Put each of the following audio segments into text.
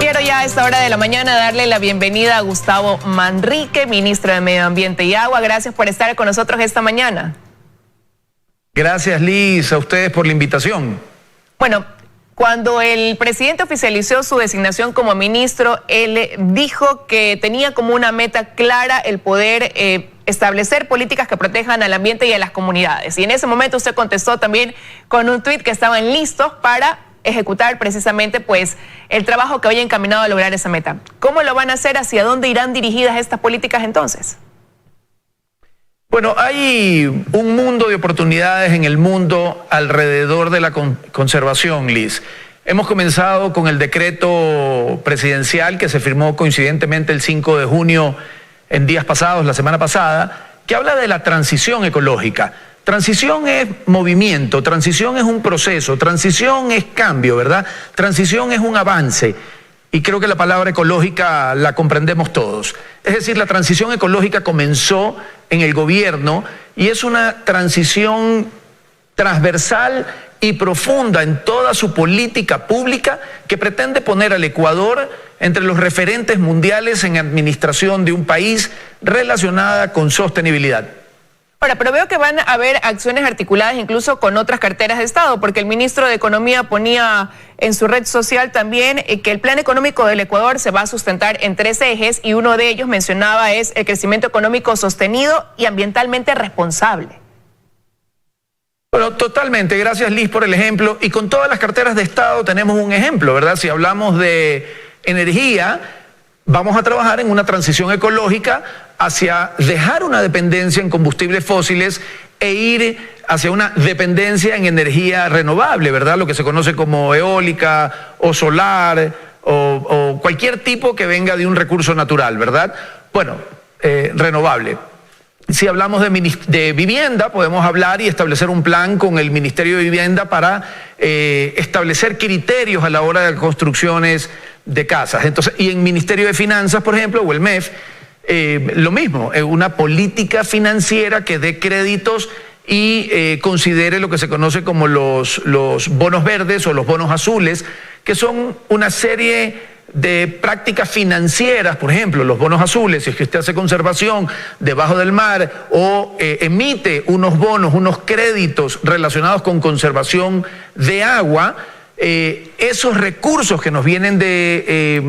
Quiero ya a esta hora de la mañana darle la bienvenida a Gustavo Manrique, ministro de Medio Ambiente y Agua. Gracias por estar con nosotros esta mañana. Gracias, Liz, a ustedes por la invitación. Bueno, cuando el presidente oficializó su designación como ministro, él dijo que tenía como una meta clara el poder establecer políticas que protejan al ambiente y a las comunidades. Y en ese momento usted contestó también con un tuit que estaban listos para ejecutar precisamente pues el trabajo que hoy encaminado a lograr esa meta. ¿Cómo lo van a hacer? ¿Hacia dónde irán dirigidas estas políticas entonces? Bueno, hay un mundo de oportunidades en el mundo alrededor de la conservación, Liz. Hemos comenzado con el decreto presidencial que se firmó coincidentemente el 5 de junio en días pasados, la semana pasada, que habla de la transición ecológica. Transición es movimiento, transición es un proceso, transición es cambio, ¿verdad? Transición es un avance. Y creo que la palabra ecológica la comprendemos todos. Es decir, la transición ecológica comenzó en el gobierno y es una transición transversal y profunda en toda su política pública que pretende poner al Ecuador entre los referentes mundiales en administración de un país relacionada con sostenibilidad. Ahora, pero veo que van a haber acciones articuladas incluso con otras carteras de Estado, porque el ministro de Economía ponía en su red social también que el plan económico del Ecuador se va a sustentar en 3 ejes y uno de ellos mencionaba es el crecimiento económico sostenido y ambientalmente responsable. Bueno, totalmente. Gracias, Liz, por el ejemplo. Y con todas las carteras de Estado tenemos un ejemplo, ¿verdad? Si hablamos de energía, vamos a trabajar en una transición ecológica hacia dejar una dependencia en combustibles fósiles e ir hacia una dependencia en energía renovable, ¿verdad? Lo que se conoce como eólica o solar o cualquier tipo que venga de un recurso natural, ¿verdad? Bueno, renovable. Si hablamos de vivienda, podemos hablar y establecer un plan con el Ministerio de Vivienda para establecer criterios a la hora de construcciones de casas. Entonces, y en Ministerio de Finanzas, por ejemplo, o el MEF, lo mismo, una política financiera que dé créditos y considere lo que se conoce como los bonos verdes o los bonos azules, que son una serie de prácticas financieras, por ejemplo, los bonos azules, si es que usted hace conservación debajo del mar o emite unos bonos, unos créditos relacionados con conservación de agua, esos recursos que nos vienen de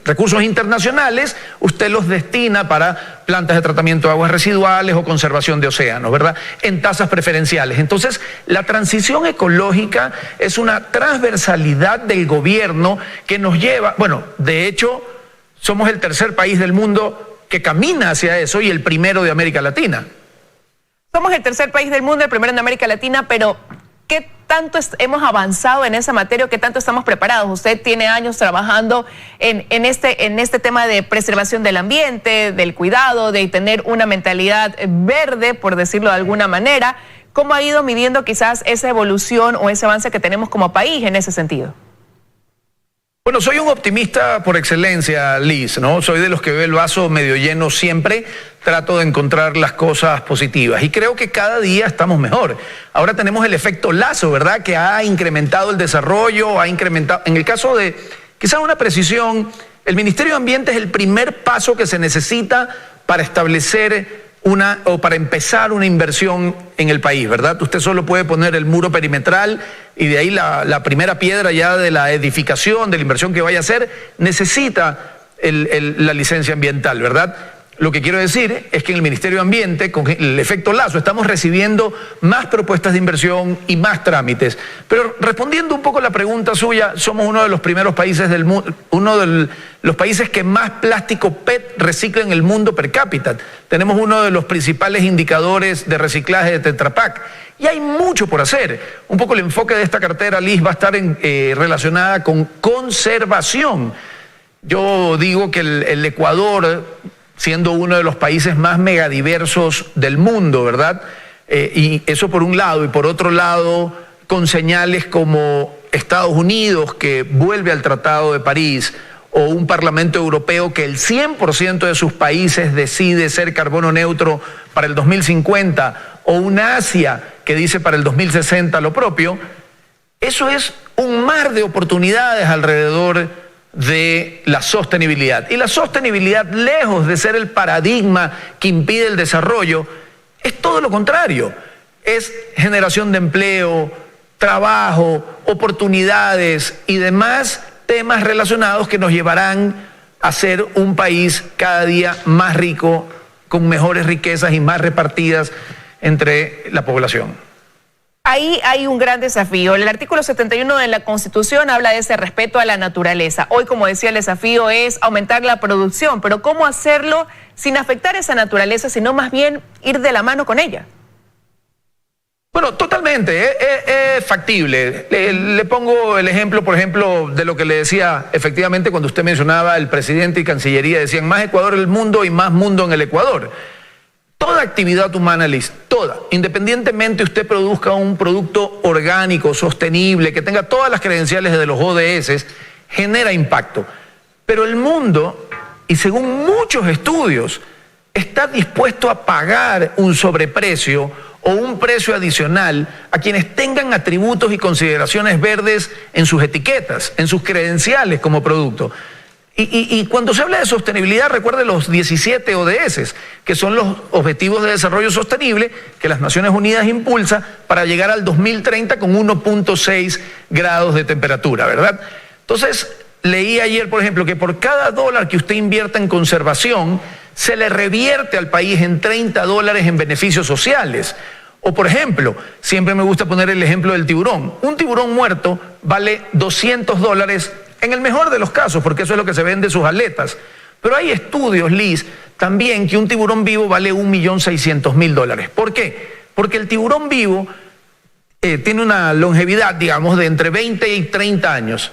recursos internacionales, usted los destina para plantas de tratamiento de aguas residuales o conservación de océanos, ¿verdad? En tasas preferenciales. Entonces, la transición ecológica es una transversalidad del gobierno que nos lleva, bueno, de hecho, somos el tercer país del mundo que camina hacia eso y el primero de América Latina. Somos el tercer país del mundo, el primero en América Latina, pero ¿qué tanto hemos avanzado en esa materia? ¿Qué tanto estamos preparados? Usted tiene años trabajando en este tema de preservación del ambiente, del cuidado, de tener una mentalidad verde, por decirlo de alguna manera. ¿Cómo ha ido midiendo quizás esa evolución o ese avance que tenemos como país en ese sentido? Bueno, soy un optimista por excelencia, Liz, ¿no? Soy de los que ve el vaso medio lleno siempre, trato de encontrar las cosas positivas y creo que cada día estamos mejor. Ahora tenemos el efecto Lazo, ¿verdad? Que ha incrementado el desarrollo, ha incrementado, en el caso de quizás una precisión, el Ministerio de Ambiente es el primer paso que se necesita para establecer para empezar una inversión en el país, ¿verdad? Usted solo puede poner el muro perimetral y de ahí la primera piedra ya de la edificación, de la inversión que vaya a hacer, necesita la licencia ambiental, ¿verdad? Lo que quiero decir es que en el Ministerio de Ambiente, con el efecto Lazo, estamos recibiendo más propuestas de inversión y más trámites. Pero respondiendo un poco a la pregunta suya, somos uno de los primeros países del mundo, uno de los países que más plástico PET recicla en el mundo per cápita. Tenemos uno de los principales indicadores de reciclaje de Tetra Pak. Y hay mucho por hacer. Un poco el enfoque de esta cartera, Liz, va a estar relacionada con conservación. Yo digo que el Ecuador, siendo uno de los países más megadiversos del mundo, ¿verdad? Y eso por un lado, y por otro lado, con señales como Estados Unidos, que vuelve al Tratado de París, o un Parlamento Europeo que el 100% de sus países decide ser carbono neutro para el 2050, o una Asia que dice para el 2060 lo propio, Eso es un mar de oportunidades alrededor de la sostenibilidad. Y la sostenibilidad, lejos de ser el paradigma que impide el desarrollo, es todo lo contrario. Es generación de empleo, trabajo, oportunidades y demás temas relacionados que nos llevarán a ser un país cada día más rico, con mejores riquezas y más repartidas entre la población. Ahí hay un gran desafío. El artículo 71 de la Constitución habla de ese respeto a la naturaleza. Hoy, como decía, el desafío es aumentar la producción, pero ¿cómo hacerlo sin afectar esa naturaleza, sino más bien ir de la mano con ella? Bueno, totalmente, es factible. Le pongo el ejemplo, por ejemplo, de lo que le decía efectivamente cuando usted mencionaba el presidente y Cancillería, decían más Ecuador en el mundo y más mundo en el Ecuador. Toda actividad humana, Liz, toda, independientemente usted produzca un producto orgánico, sostenible, que tenga todas las credenciales de los ODS, genera impacto. Pero el mundo, y según muchos estudios, está dispuesto a pagar un sobreprecio o un precio adicional a quienes tengan atributos y consideraciones verdes en sus etiquetas, en sus credenciales como producto. Y cuando se habla de sostenibilidad, recuerde los 17 ODS, que son los Objetivos de Desarrollo Sostenible que las Naciones Unidas impulsa para llegar al 2030 con 1.6 grados de temperatura, ¿verdad? Entonces, leí ayer, por ejemplo, que por cada dólar que usted invierta en conservación, se le revierte al país en $30 en beneficios sociales. O, por ejemplo, siempre me gusta poner el ejemplo del tiburón. Un tiburón muerto vale $200 en el mejor de los casos, porque eso es lo que se vende sus aletas. Pero hay estudios, Liz, también que un tiburón vivo vale $1.600.000. ¿Por qué? Porque el tiburón vivo tiene una longevidad, digamos, de entre 20 y 30 años.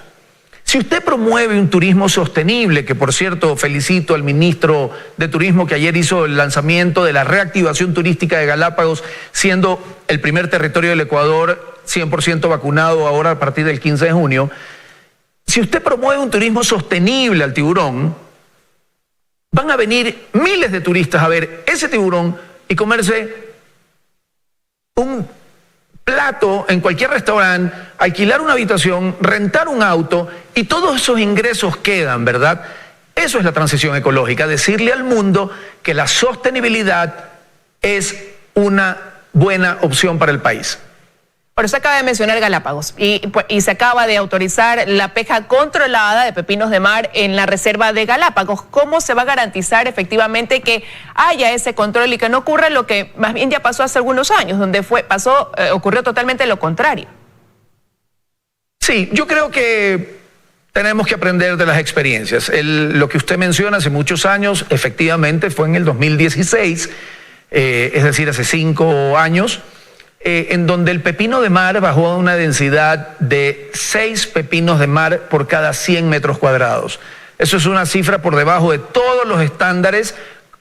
Si usted promueve un turismo sostenible, que por cierto felicito al ministro de Turismo que ayer hizo el lanzamiento de la reactivación turística de Galápagos, siendo el primer territorio del Ecuador 100% vacunado ahora a partir del 15 de junio, si usted promueve un turismo sostenible al tiburón, van a venir miles de turistas a ver ese tiburón y comerse un plato en cualquier restaurante, alquilar una habitación, rentar un auto y todos esos ingresos quedan, ¿verdad? Eso es la transición ecológica, decirle al mundo que la sostenibilidad es una buena opción para el país. Por eso acaba de mencionar Galápagos y se acaba de autorizar la pesca controlada de pepinos de mar en la reserva de Galápagos. ¿Cómo se va a garantizar efectivamente que haya ese control y que no ocurra lo que más bien ya pasó hace algunos años, donde ocurrió totalmente lo contrario? Sí, yo creo que tenemos que aprender de las experiencias. Lo que usted menciona hace muchos años, efectivamente fue en el 2016, es decir, hace 5 años, en donde el pepino de mar bajó a una densidad de 6 pepinos de mar por cada 100 metros cuadrados. Eso es una cifra por debajo de todos los estándares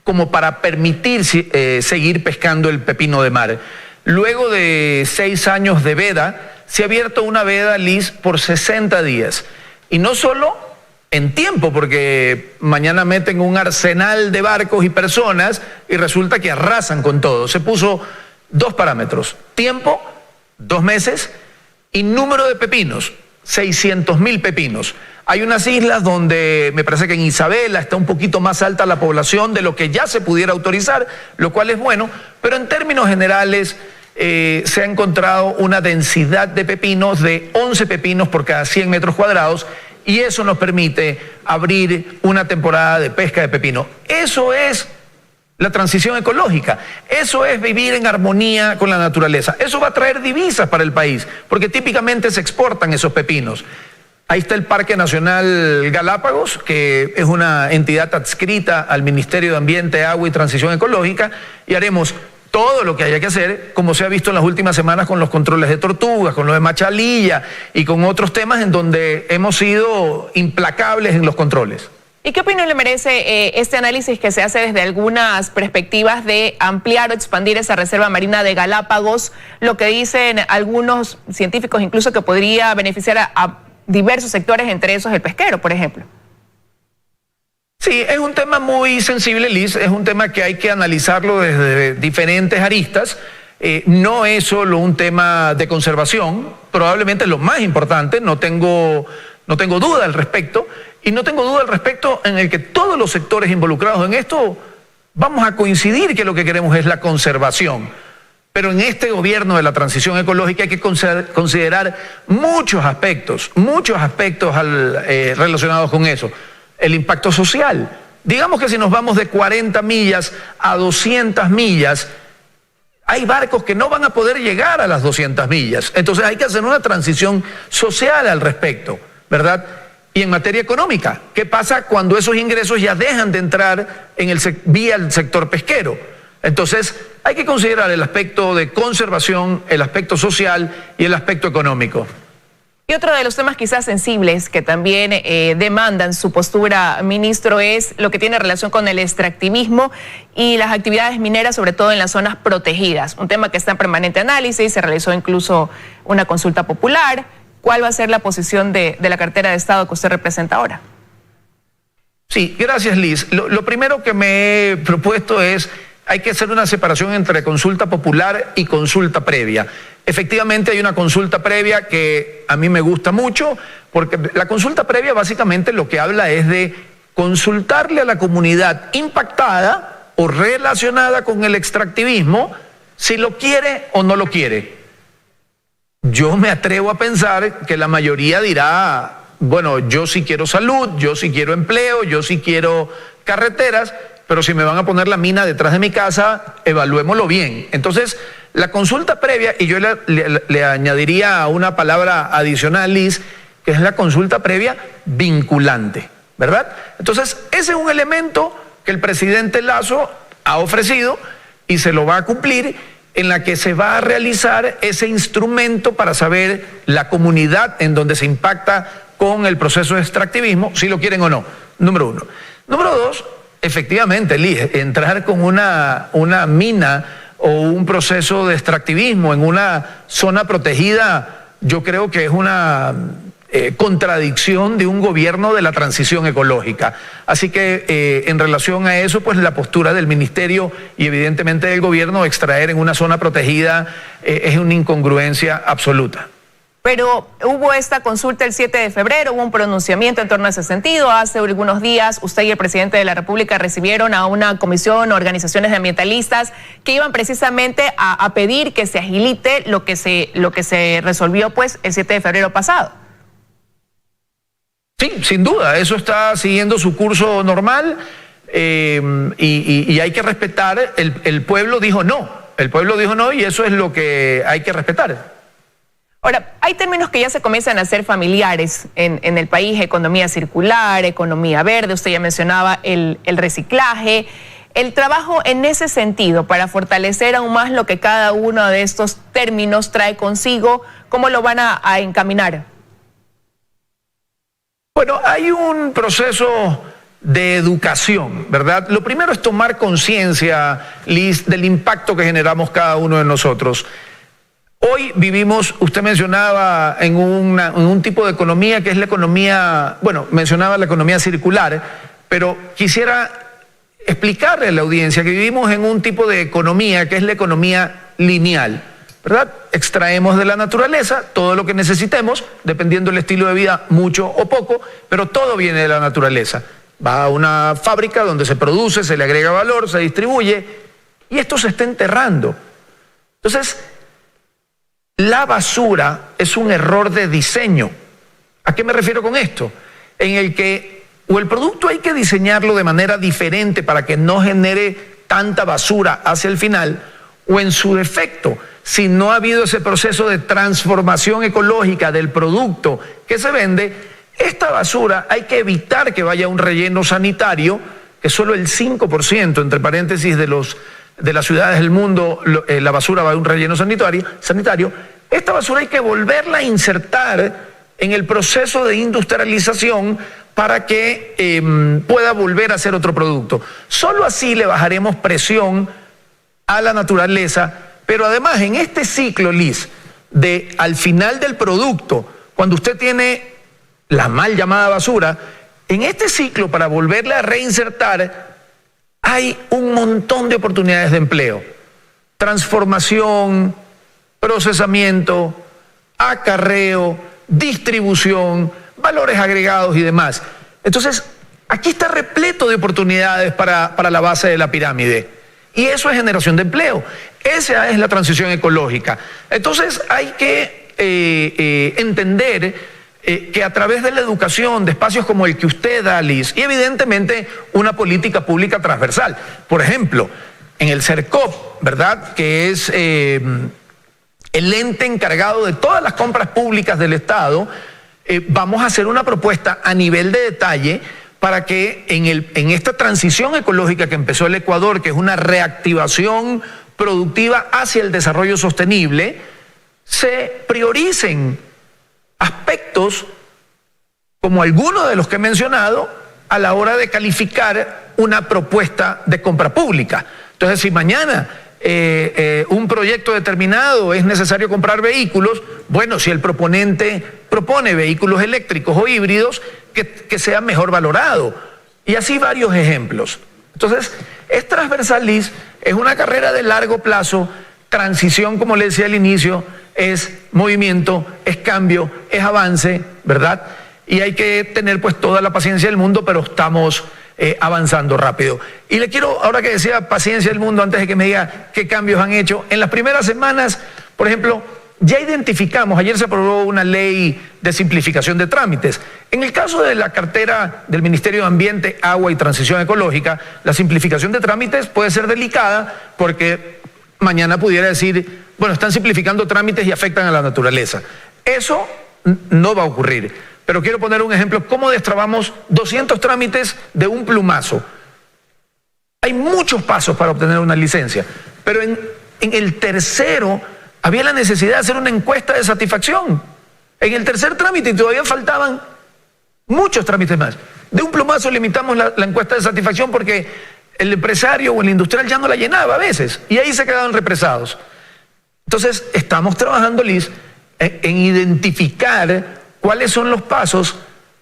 como para permitir seguir pescando el pepino de mar. Luego de 6 años de veda, se ha abierto una veda, Liz, por 60 días. Y no solo en tiempo, porque mañana meten un arsenal de barcos y personas y resulta que arrasan con todo. Se puso 2 parámetros, tiempo, 2 meses, y número de pepinos, 600.000 pepinos. Hay unas islas donde me parece que en Isabela está un poquito más alta la población de lo que ya se pudiera autorizar, lo cual es bueno, pero en términos generales se ha encontrado una densidad de pepinos de 11 pepinos por cada 100 metros cuadrados y eso nos permite abrir una temporada de pesca de pepino. Eso es la transición ecológica, eso es vivir en armonía con la naturaleza. Eso va a traer divisas para el país, porque típicamente se exportan esos pepinos. Ahí está el Parque Nacional Galápagos, que es una entidad adscrita al Ministerio de Ambiente, Agua y Transición Ecológica, y haremos todo lo que haya que hacer, como se ha visto en las últimas semanas con los controles de tortugas, con lo de Machalilla y con otros temas en donde hemos sido implacables en los controles. ¿Y qué opinión le merece este análisis que se hace desde algunas perspectivas de ampliar o expandir esa reserva marina de Galápagos? Lo que dicen algunos científicos incluso que podría beneficiar a diversos sectores, entre esos el pesquero, por ejemplo. Sí, es un tema muy sensible, Liz, es un tema que hay que analizarlo desde diferentes aristas. No es solo un tema de conservación, probablemente es lo más importante, no tengo duda al respecto, y no tengo duda al respecto en el que todos los sectores involucrados en esto vamos a coincidir que lo que queremos es la conservación. Pero en este gobierno de la transición ecológica hay que considerar muchos aspectos relacionados con eso. El impacto social. Digamos que si nos vamos de 40 millas a 200 millas, hay barcos que no van a poder llegar a las 200 millas. Entonces hay que hacer una transición social al respecto, ¿verdad? Y en materia económica, ¿qué pasa cuando esos ingresos ya dejan de entrar vía el sector pesquero? Entonces hay que considerar el aspecto de conservación, el aspecto social y el aspecto económico. Y otro de los temas quizás sensibles que también demandan su postura, ministro, es lo que tiene relación con el extractivismo y las actividades mineras, sobre todo en las zonas protegidas. Un tema que está en permanente análisis, se realizó incluso una consulta popular. ¿Cuál va a ser la posición de la cartera de Estado que usted representa ahora? Sí, gracias, Liz. Lo primero que me he propuesto es: hay que hacer una separación entre consulta popular y consulta previa. Efectivamente hay una consulta previa que a mí me gusta mucho, porque la consulta previa básicamente lo que habla es de consultarle a la comunidad impactada o relacionada con el extractivismo si lo quiere o no lo quiere. Yo me atrevo a pensar que la mayoría dirá: bueno, yo sí quiero salud, yo sí quiero empleo, yo sí quiero carreteras, pero si me van a poner la mina detrás de mi casa, evaluémoslo bien. Entonces, la consulta previa, y yo le añadiría una palabra adicional, Liz, que es la consulta previa vinculante, ¿verdad? Entonces, ese es un elemento que el presidente Lasso ha ofrecido y se lo va a cumplir, en la que se va a realizar ese instrumento para saber la comunidad en donde se impacta con el proceso de extractivismo, si lo quieren o no, número uno. Número dos, efectivamente, Liz, entrar con una mina o un proceso de extractivismo en una zona protegida, yo creo que es una contradicción de un gobierno de la transición ecológica. Así que en relación a eso, pues la postura del ministerio y evidentemente del gobierno, extraer en una zona protegida es una incongruencia absoluta. Pero hubo esta consulta el 7 de febrero, hubo un pronunciamiento en torno a ese sentido. Hace algunos días usted y el presidente de la República recibieron a una comisión, organizaciones de ambientalistas que iban precisamente a pedir que se agilite lo que se resolvió pues el 7 de febrero pasado. Sí, sin duda, eso está siguiendo su curso normal y hay que respetar. El pueblo dijo no, y eso es lo que hay que respetar. Ahora, hay términos que ya se comienzan a hacer familiares en el país: economía circular, economía verde, usted ya mencionaba el reciclaje. El trabajo en ese sentido, para fortalecer aún más lo que cada uno de estos términos trae consigo, ¿cómo lo van a encaminar? Bueno, hay un proceso de educación, ¿verdad? Lo primero es tomar conciencia, Liz, del impacto que generamos cada uno de nosotros. Hoy vivimos, usted mencionaba, en un tipo de economía que es la economía, bueno, mencionaba la economía circular, pero quisiera explicarle a la audiencia que vivimos en un tipo de economía que es la economía lineal, ¿verdad? Extraemos de la naturaleza todo lo que necesitemos, dependiendo del estilo de vida, mucho o poco, pero todo viene de la naturaleza. Va a una fábrica donde se produce, se le agrega valor, se distribuye, y esto se está enterrando. Entonces, la basura es un error de diseño. ¿A qué me refiero con esto? En el que o el producto hay que diseñarlo de manera diferente para que no genere tanta basura hacia el final, o en su defecto, si no ha habido ese proceso de transformación ecológica del producto que se vende, esta basura hay que evitar que vaya a un relleno sanitario, que solo el 5%, entre paréntesis, de las ciudades del mundo, la basura va a un relleno sanitario. Esta basura hay que volverla a insertar en el proceso de industrialización para que pueda volver a ser otro producto. Solo así le bajaremos presión a la naturaleza, pero además en este ciclo, Liz, de al final del producto, cuando usted tiene la mal llamada basura, en este ciclo para volverla a reinsertar hay un montón de oportunidades de empleo. transformación, procesamiento, acarreo, distribución, valores agregados y demás. Entonces, aquí está repleto de oportunidades para la base de la pirámide. Y eso es generación de empleo. Esa es la transición ecológica. Entonces, hay que entender que a través de la educación, de espacios como el que usted da, Liz, y evidentemente una política pública transversal. Por ejemplo, en el CERCOP, ¿verdad?, que es el ente encargado de todas las compras públicas del Estado, vamos a hacer una propuesta a nivel de detalle para que en esta transición ecológica que empezó el Ecuador, que es una reactivación productiva hacia el desarrollo sostenible, se prioricen aspectos como algunos de los que he mencionado a la hora de calificar una propuesta de compra pública. Entonces, si mañana un proyecto determinado es necesario comprar vehículos, bueno, si el proponente propone vehículos eléctricos o híbridos, que sea mejor valorado. Y así varios ejemplos. Entonces, es transversal, Liz, es una carrera de largo plazo, transición, como le decía al inicio, es movimiento, es cambio, es avance, ¿verdad? Y hay que tener pues toda la paciencia del mundo, pero estamos avanzando rápido. Y le quiero, ahora que decía paciencia del mundo, antes de que me diga qué cambios han hecho, en las primeras semanas, por ejemplo, ya identificamos, ayer se aprobó una ley de simplificación de trámites. En el caso de la cartera del Ministerio de Ambiente, Agua y Transición Ecológica, la simplificación de trámites puede ser delicada porque mañana pudiera decir, bueno, están simplificando trámites y afectan a la naturaleza. Eso no va a ocurrir. Pero quiero poner un ejemplo, cómo destrabamos 200 trámites de un plumazo. Hay muchos pasos para obtener una licencia, pero en el tercero había la necesidad de hacer una encuesta de satisfacción. En el tercer trámite todavía faltaban muchos trámites más. De un plumazo limitamos la encuesta de satisfacción porque el empresario o el industrial ya no la llenaba a veces y ahí se quedaban represados. Entonces, estamos trabajando, Liz, en identificar cuáles son los pasos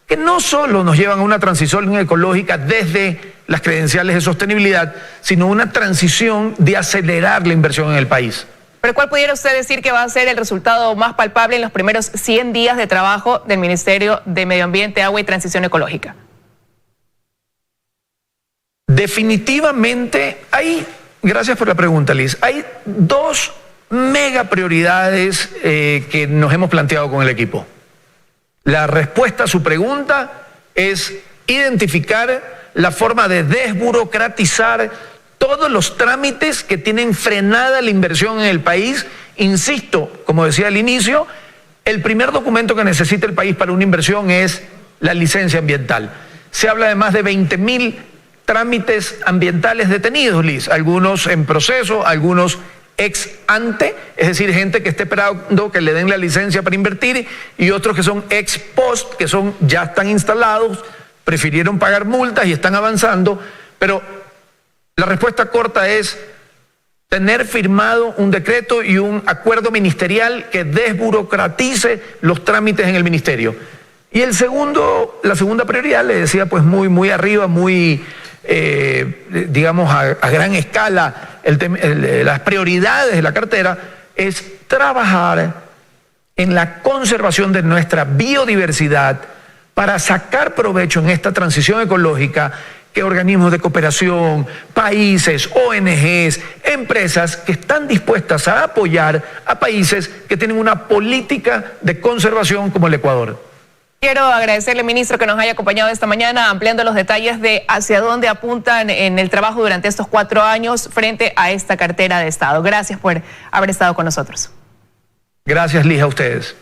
que no solo nos llevan a una transición ecológica desde las credenciales de sostenibilidad, sino una transición de acelerar la inversión en el país. ¿Pero cuál pudiera usted decir que va a ser el resultado más palpable en los primeros 100 días de trabajo del Ministerio de Medio Ambiente, Agua y Transición Ecológica? Definitivamente gracias por la pregunta, Liz, hay dos mega prioridades que nos hemos planteado con el equipo. La respuesta a su pregunta es identificar la forma de desburocratizar todos los trámites que tienen frenada la inversión en el país. Insisto, como decía al inicio, el primer documento que necesita el país para una inversión es la licencia ambiental. Se habla de más de 20.000 trámites ambientales detenidos, Liz, algunos en proceso, algunos ex ante, es decir, gente que esté esperando que le den la licencia para invertir, y otros que son ex post, que ya están instalados, prefirieron pagar multas y están avanzando, pero la respuesta corta es tener firmado un decreto y un acuerdo ministerial que desburocratice los trámites en el ministerio. Y la segunda prioridad, le decía, pues muy arriba, muy digamos a gran escala, las prioridades de la cartera es trabajar en la conservación de nuestra biodiversidad para sacar provecho en esta transición ecológica que organismos de cooperación, países, ONGs, empresas que están dispuestas a apoyar a países que tienen una política de conservación como el Ecuador. Quiero agradecerle, ministro, que nos haya acompañado esta mañana ampliando los detalles de hacia dónde apuntan en el trabajo durante estos 4 años frente a esta cartera de Estado. Gracias por haber estado con nosotros. Gracias, Liz, a ustedes.